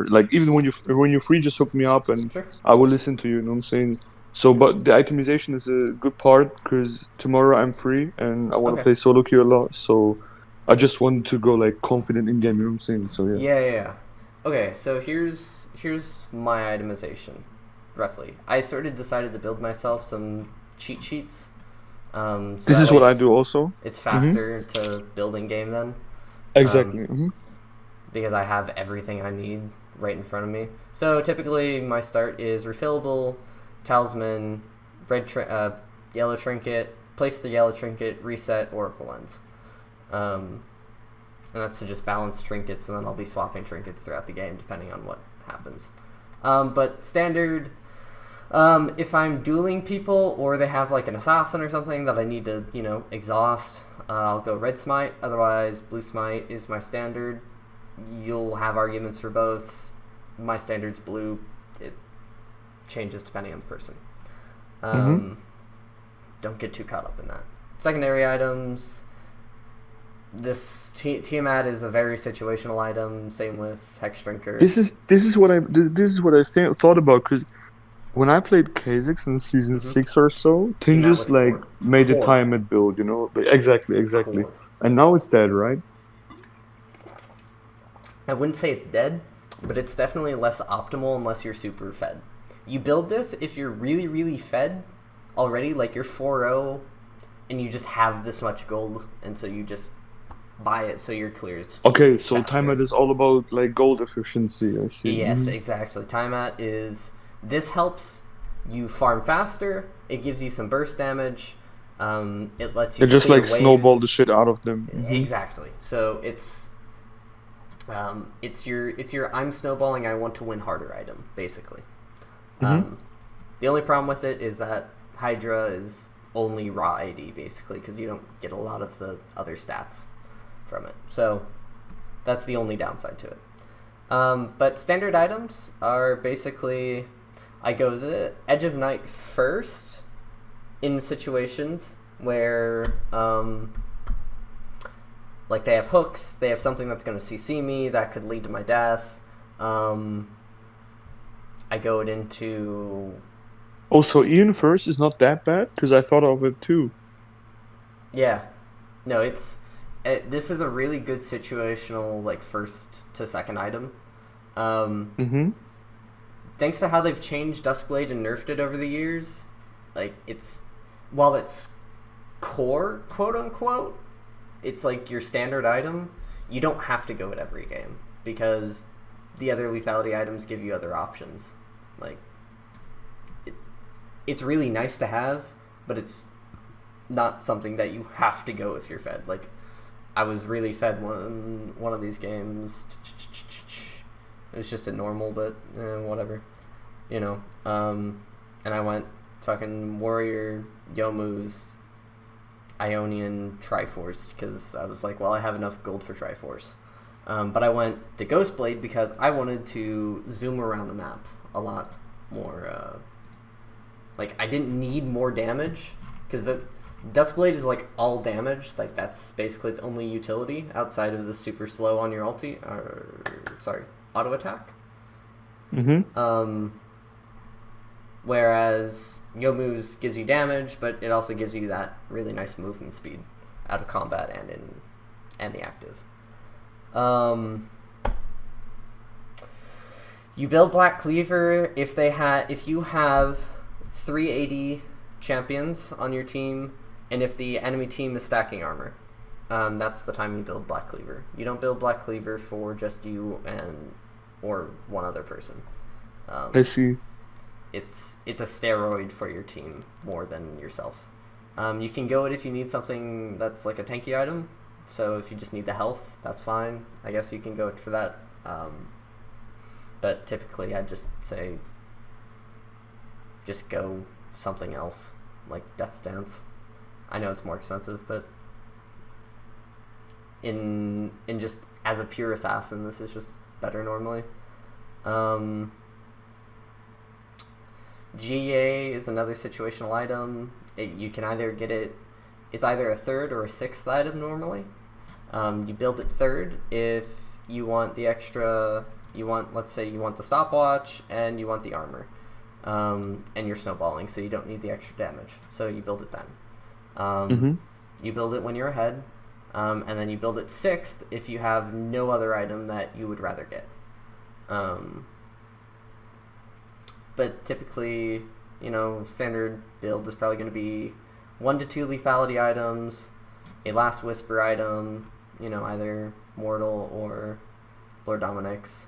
whenever, like even when you're free, just hook me up and Sure. I will listen to you. You know what I'm saying? So, but the itemization is a good part because tomorrow I'm free and I want to Okay. play solo queue a lot. So, I just wanted to go like confident in game. You know what I'm saying? So yeah, Yeah, yeah, yeah. Okay, so here's my itemization, roughly. I sort of decided to build myself some cheat sheets, so this that is way what I do also. it's Mm-hmm. faster to build in game then, Exactly. Mm-hmm. because I have everything I need right in front of me. So typically my start is refillable, talisman, yellow trinket, place the yellow trinket, reset, oracle lens. Um, and that's to just balance trinkets, and then I'll be swapping trinkets throughout the game depending on what happens. But standard, if I'm dueling people or they have like an assassin or something that I need to, exhaust, I'll go red smite. Otherwise, blue smite is my standard. You'll have arguments for both. My standard's blue. It changes depending on the person. Mm-hmm. Don't get too caught up in that. Secondary items. This Tiamat is a very situational item. Same with Hex Drinker. This is what I thought about because when I played Kha'Zix in season Mm-hmm. 6 or so, Ting Tiamat just was like core. made the Core. time at build, you know? But exactly. Core. And now it's dead, right? I wouldn't say it's dead, but it's definitely less optimal unless you're super fed. You build this if you're really, really fed already, like you're 4-0, and you just have this much gold, and so you just buy it so you're cleared Okay, so faster. timeout is all about like gold efficiency, I see. Yes, Hmm. exactly. Timeout is this helps you farm faster. It gives you some burst damage. It lets It you just clear like snowball waves. the shit out of them. Hmm. Exactly. So it's your I'm snowballing. I want to win harder item basically. Hmm. Um, the only problem with it is that Hydra is only raw AD basically because you don't get a lot of the other stats from it. So that's the only downside to it. But standard items are basically I go the Edge of Night first in situations where like they have hooks, they have something that's going to CC me that could lead to my death. I go it into Also, Ian first is not that bad because I thought of it too. yeah, no, this is a really good situational like first to second item. Um, Hmm. Thanks to how they've changed Duskblade and nerfed it over the years, like while it's core quote unquote, it's like your standard item. You don't have to go it every game because the other lethality items give you other options. Like it's really nice to have, but it's not something that you have to go if you're fed. Like I was really fed one of these games. It was just a normal, but whatever, you know. And I went fucking Warrior Yomu's Ionian Triforce because I was like, well, I have enough gold for Triforce. But I went the Ghostblade because I wanted to zoom around the map a lot more. Like I didn't need more damage because the Duskblade is like all damage. Like that's basically its only utility outside of the super slow on your ulti. Sorry, auto attack. Hmm. Whereas Yomu's gives you damage, but it also gives you that really nice movement speed out of combat and the active. You build Black Cleaver if you have 380 champions on your team, and if the enemy team is stacking armor. That's the time you build Black Cleaver. You don't build Black Cleaver for just you or one other person. I see. It's a steroid for your team more than yourself. You can go it if you need something that's like a tanky item. So if you just need the health, that's fine. I guess you can go it for that. But typically, I'd just say just go something else like Death's Dance. I know it's more expensive, but in just as a pure assassin, this is just better normally. GA is another situational item. You can either get it. It's either a third or a sixth item normally. You build it third if you want the extra You want, let's say, you want the stopwatch and you want the armor, and you're snowballing, so you don't need the extra damage. So you build it then. Mm-hmm. You build it when you're ahead, and then you build it 6th if you have no other item that you would rather get. But typically, standard build is probably going to be 1 to 2 lethality items, a last whisper item, either Mortal or Lord Dominic's,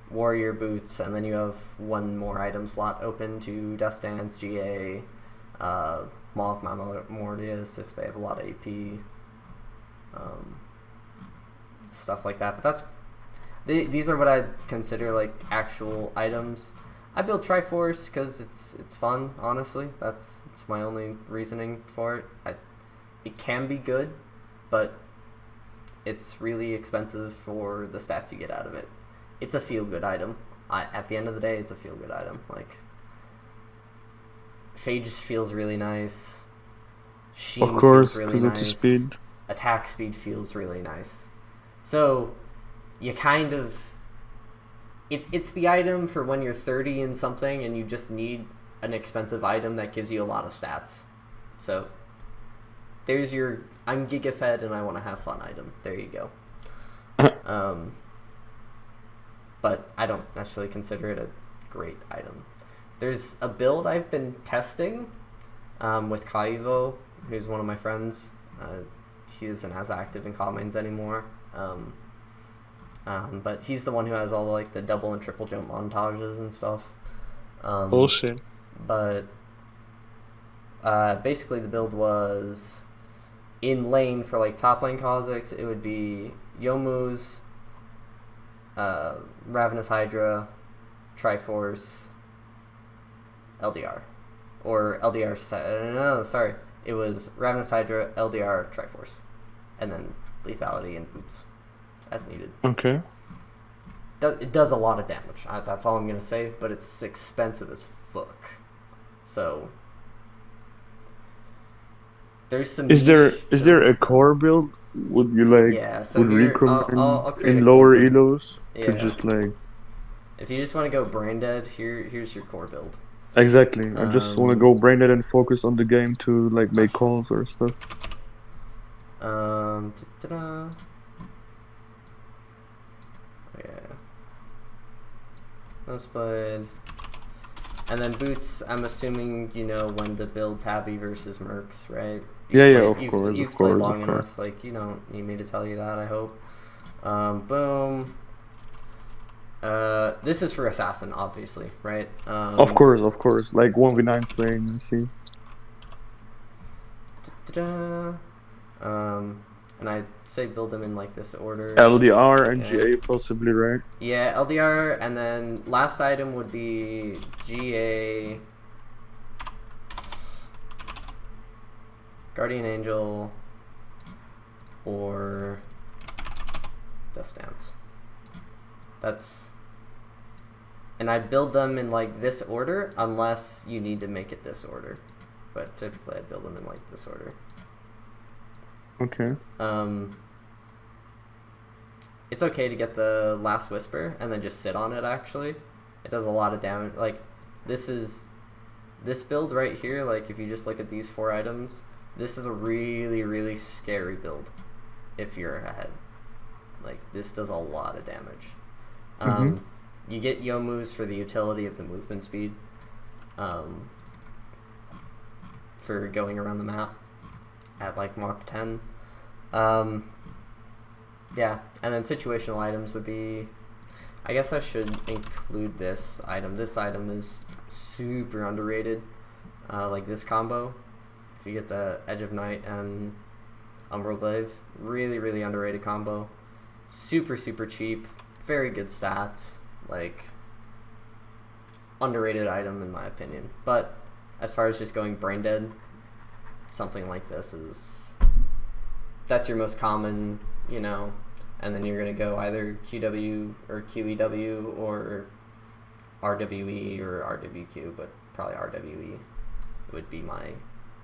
warrior boots, and then you have 1 more item slot open to Dust Dance, GA, Maw of Mortius if they have a lot of AP, stuff like that. But these are what I'd consider like actual items. I build Triforce because it's fun. Honestly, it's my only reasoning for it. It can be good, but it's really expensive for the stats you get out of it. It's a feel-good item. At the end of the day, it's a feel-good item. Like, Phage feels really nice. Sheen Of course, feels really because of the nice. speed. Attack speed feels really nice. So, you kind of... It's the item for when you're 30 and something and you just need an expensive item that gives you a lot of stats. So, there's your... I'm Giga Fed and I want to have fun item. There you go. But I don't necessarily consider it a great item. There's a build I've been testing with Kaivo, who's one of my friends. He isn't as active in Commons anymore. But he's the one who has all like the double and triple jump montages and stuff. Bullshit. But basically the build was in lane for like top lane Kha'zix. It would be Yomu's, Ravenous Hydra, Triforce, LDR. Or LDR... No, sorry. It was Ravenous Hydra, LDR, Triforce. And then lethality and boots as needed. Okay. It does a lot of damage. That's all I'm going to say, but it's expensive as fuck. So... There's some... Is there a core build? Would you like... Yeah, so would here, recommend I'll create in a lower core build. elos Yeah. to just like... If you just want to go brain dead, here's your core build. Exactly. I just want to go brain dead and focus on the game to like make calls or stuff. Da-da-da. Yeah. No spud. And then boots, I'm assuming you know when to build Tabby versus Mercs, right? Yeah, of You've course. played long enough, like you don't need me to tell you that, I hope. Boom. This is for Assassin, obviously, right? Of course. Like 1v9 slaying, you see. And I'd say build them in like this order. LDR and GA possibly, right? Yeah, LDR, and then last item would be GA, Guardian Angel, or Death Stance. And I build them in like this order unless you need to make it this order. But typically I build them in like this order. Okay. It's okay to get the Last Whisper and then just sit on it, actually. It does a lot of damage. Like, this build right here, like, if you just look at these 4 items, this is a really, really scary build if you're ahead. Like, this does a lot of damage. You get Yomu's for the utility of the movement speed, for going around the map at like Mark 10. Yeah, and then situational items would be... I guess I should include this item. This item is super underrated. Like this combo. If you get the Edge of Night and Umbral Glaive. Really, really underrated combo. Super, super cheap. Very good stats. Like, underrated item in my opinion. But as far as just going brain dead, something like this is... That's your most common, you know... And then you're going to go either QW or QEW or RWE or RWQ, but probably RWE would be my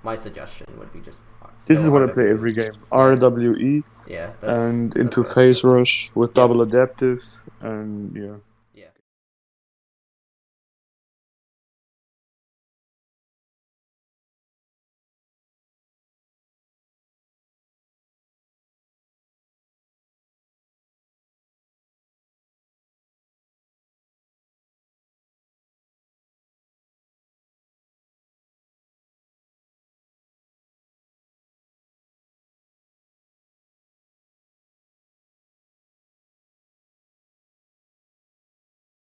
my suggestion would be just This go is what I play RWE. every game. Yeah, RWE yeah, and that's into what I phase suggest. rush with Yep. double adaptive and yeah.